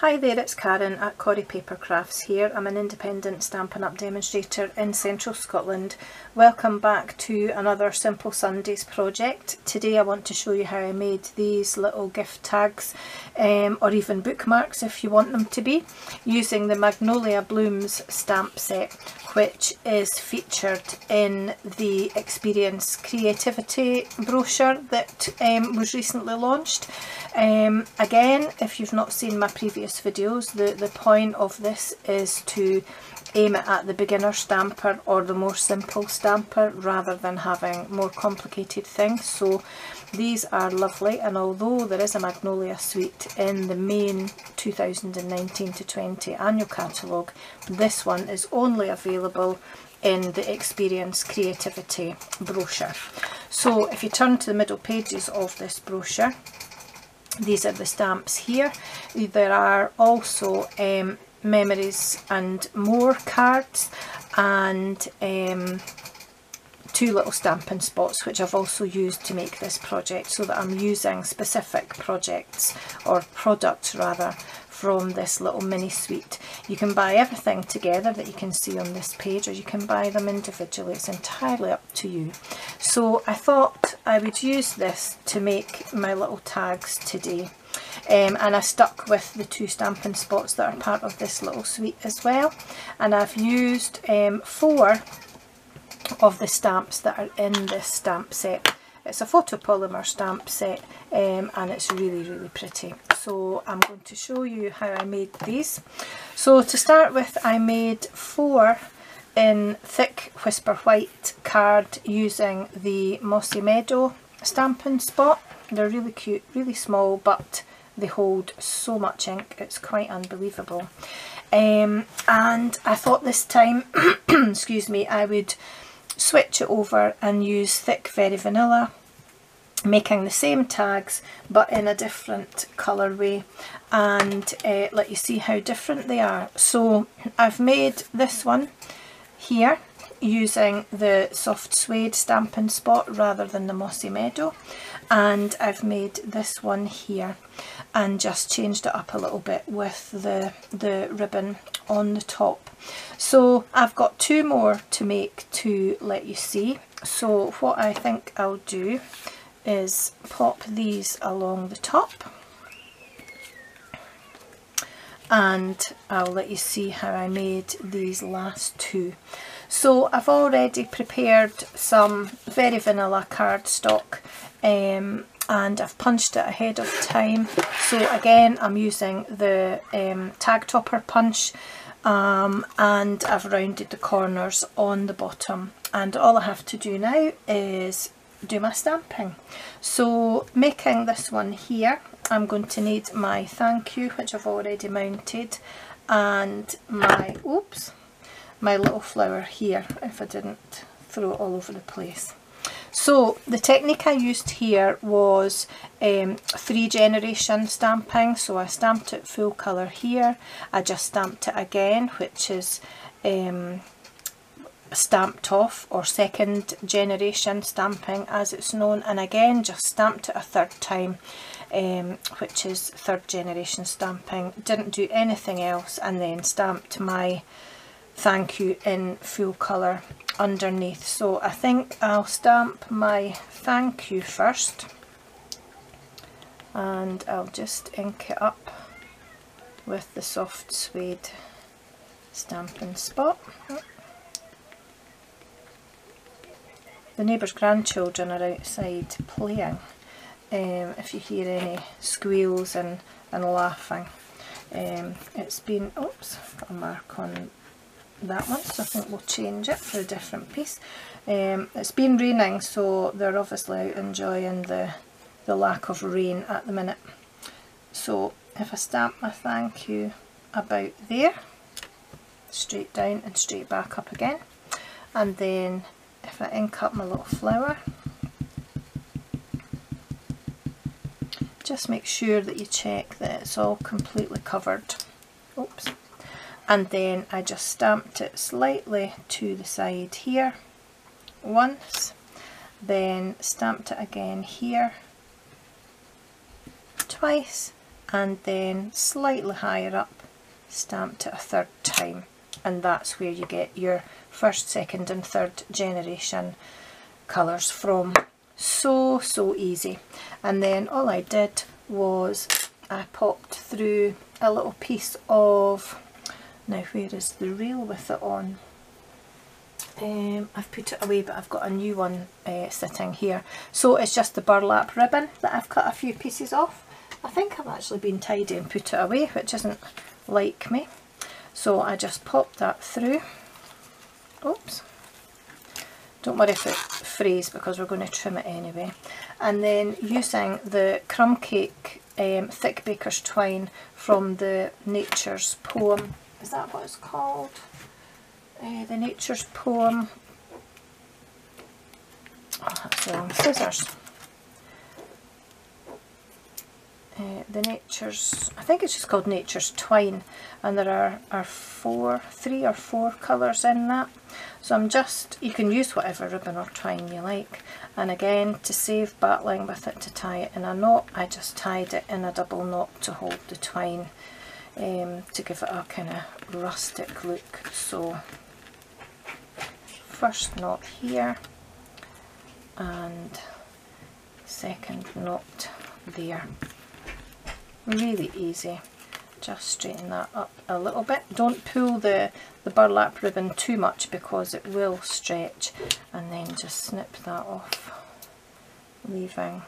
Hi there, it's Karen at Corrie Papercrafts here. I'm an independent Stampin' Up! Demonstrator in central Scotland. Welcome back to another Simple Sundays project. Today I want to show you how I made these little gift tags or even bookmarks if you want them to be, using the Magnolia Blooms stamp set, which is featured in the Experience Creativity brochure that was recently launched. Again, if you've not seen my previous videos, the point of this is to aim it at the beginner stamper or the more simple stamper rather than having more complicated things. So these are lovely, and although there is a Magnolia suite in the main 2019 to 20 annual catalogue, this one is only available in the Experience Creativity brochure. So if you turn to the middle pages of this brochure, these are the stamps here. There are also memories and more cards, and two little Stampin' spots which I've also used to make this project, so that I'm using specific projects or products rather from this little mini suite. You can buy everything together that you can see on this page, or you can buy them individually. It's entirely up to you. So I thought I would use this to make my little tags today. And I stuck with the two Stampin' spots that are part of this little suite as well. And I've used 4 of the stamps that are in this stamp set. It's a photopolymer stamp set, and it's really pretty. So I'm going to show you how I made these. So to start with, I made 4 in thick Whisper White card using the Mossy Meadow Stampin' spot. They're really cute, really small, but they hold so much ink, it's quite unbelievable. And I thought this time, excuse me, I would switch it over and use thick Very Vanilla, making the same tags but in a different colourway, and let you see how different they are. So I've made this one here using the soft suede Stampin' spot rather than the Mossy Meadow, and I've made this one here and just changed it up a little bit with the ribbon on the top. So I've got 2 more to make to let you see. So what I think I'll do is pop these along the top, and I'll let you see how I made these last 2. So I've already prepared some Very Vanilla cardstock, and I've punched it ahead of time. So again, I'm using the tag topper punch, and I've rounded the corners on the bottom, and all I have to do now is do my stamping. So making this one here, I'm going to need my thank you, which I've already mounted, and my my little flower here, if I didn't throw it all over the place. So the technique I used here was 3 generation stamping. So I stamped it full colour here, I just stamped it again, which is stamped off, or 2nd generation stamping as it's known, and again just stamped it a 3rd time, which is 3rd generation stamping. Didn't do anything else, and then stamped my thank you in full colour underneath. So I think I'll stamp my thank you first, and I'll just ink it up with the soft suede Stampin' spot. The neighbours' grandchildren are outside playing, if you hear any squeals and laughing. It's been, oops, got a mark on that one, so I think we'll change it for a different piece. It's been raining, so they're obviously out enjoying the lack of rain at the minute. So if I stamp my thank you about there, straight down and straight back up again, and then if I ink up my little flower, just make sure that you check that it's all completely covered. Oops. And then I just stamped it slightly to the side here once, then stamped it again here twice, and then slightly higher up stamped it a third time, and that's where you get your first, second and third generation colours from. So easy. And then all I did was I popped through a little piece of, now where is the reel with it on? I've put it away, but I've got a new one sitting here. So it's just the burlap ribbon that I've cut a few pieces off. I think I've actually been tidy and put it away, which isn't like me. So I just popped that through. Oops. Don't worry if it frays because we're going to trim it anyway. And then using the crumb cake thick baker's twine from the Nature's Poem, is that what it's called? The Nature's Poem, oh that's the wrong scissors. I think it's just called Nature's Twine, and there are 3 or 4 colours in that. So I'm just, you can use whatever ribbon or twine you like, and again, to save battling with it to tie it in a knot, I just tied it in a double knot to hold the twine, to give it a kind of rustic look. So first knot here and second knot there. Really easy. Just straighten that up a little bit. Don't pull the burlap ribbon too much because it will stretch, and then just snip that off, leaving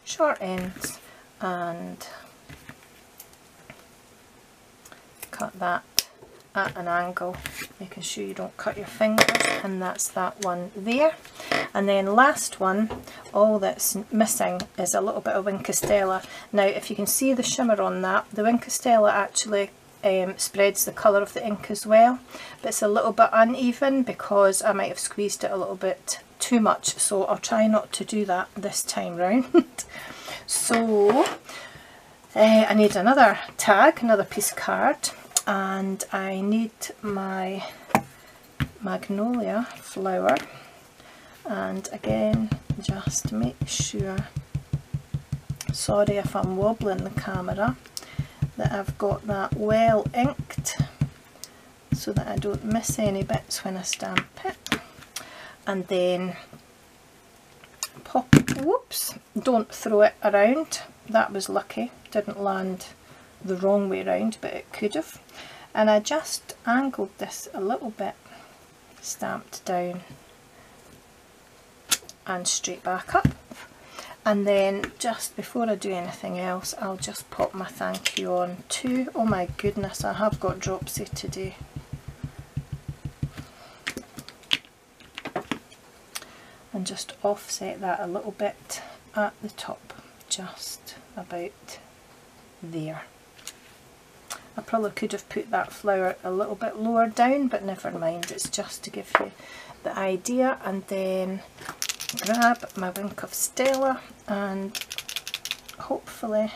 short ends, and cut that at an angle, making sure you don't cut your fingers, and that's that one there. And then last one, all that's missing is a little bit of Wink of Stella. Now if you can see the shimmer on that, the Wink of Stella actually spreads the colour of the ink as well, but it's a little bit uneven because I might have squeezed it a little bit too much, so I'll try not to do that this time round. So I need another tag, another piece of card, and I need my Magnolia flower, and again just make sure, sorry if I'm wobbling the camera, that I've got that well inked so that I don't miss any bits when I stamp it. And then pop, whoops, don't throw it around, that was lucky, didn't land the wrong way around, but it could have. And I just angled this a little bit, stamped down and straight back up. And then just before I do anything else, I'll just pop my thank you on too. Oh my goodness, I have got dropsy today. And just offset that a little bit at the top, just about there. I probably could have put that flower a little bit lower down, but never mind, it's just to give you the idea. And then grab my Wink of Stella and hopefully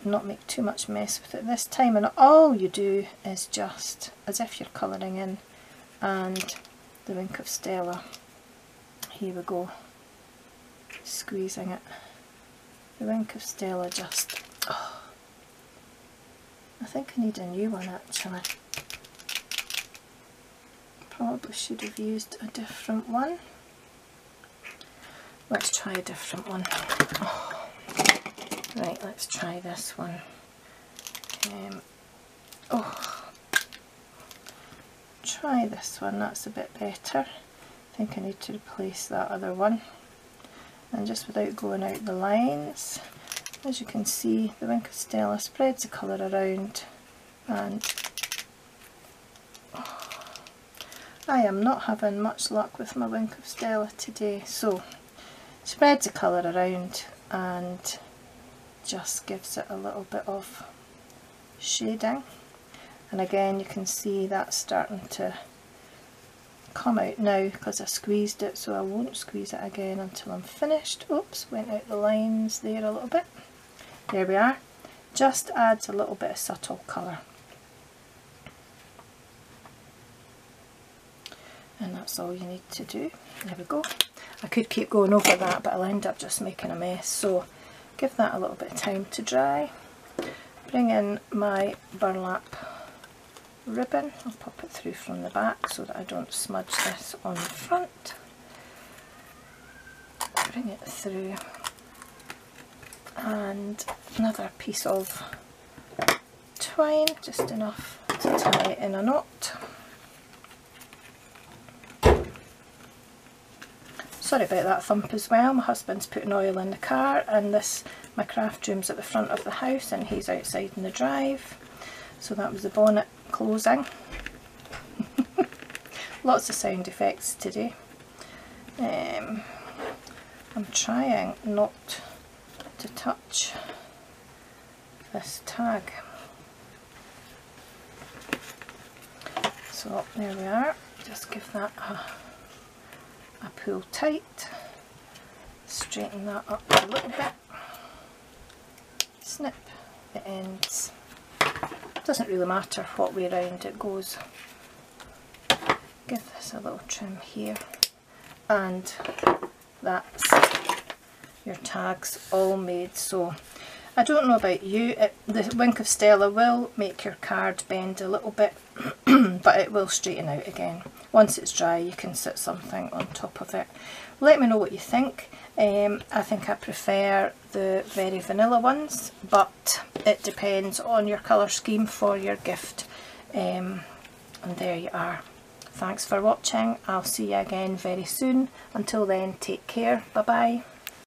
not make too much mess with it this time, and all you do is just as if you're colouring in, and the Wink of Stella, here we go, squeezing it, the Wink of Stella just, oh, I think I need a new one actually, probably should have used a different one. Let's try a different one. Oh. Right, let's try this one. Try this one, that's a bit better. I think I need to replace that other one. And just without going out the lines, as you can see, the Wink of Stella spreads the colour around, and I am not having much luck with my Wink of Stella today. So spreads the colour around and just gives it a little bit of shading, and again you can see that's starting to come out now because I squeezed it, so I won't squeeze it again until I'm finished. Oops, went out the lines there a little bit. There we are. Just adds a little bit of subtle colour, and that's all you need to do. There we go. I could keep going over that, but I'll end up just making a mess, so give that a little bit of time to dry. Bring in my burlap ribbon. I'll pop it through from the back so that I don't smudge this on the front. Bring it through, and another piece of twine, just enough to tie it in a knot. Sorry about that thump as well, my husband's putting oil in the car, and my craft room's at the front of the house and he's outside in the drive. So that was the bonnet closing. Lots of sound effects today. I'm trying not to touch this tag. So there we are, just give that a pull tight, straighten that up a little bit, snip the ends. Doesn't really matter what way round it goes. Give this a little trim here, and that's your tags all made. So I don't know about you, the Wink of Stella will make your card bend a little bit, but it will straighten out again. Once it's dry you can sit something on top of it. Let me know what you think. I think I prefer the very vanilla ones, but it depends on your colour scheme for your gift. And there you are. Thanks for watching. I'll see you again very soon. Until then, take care. Bye bye.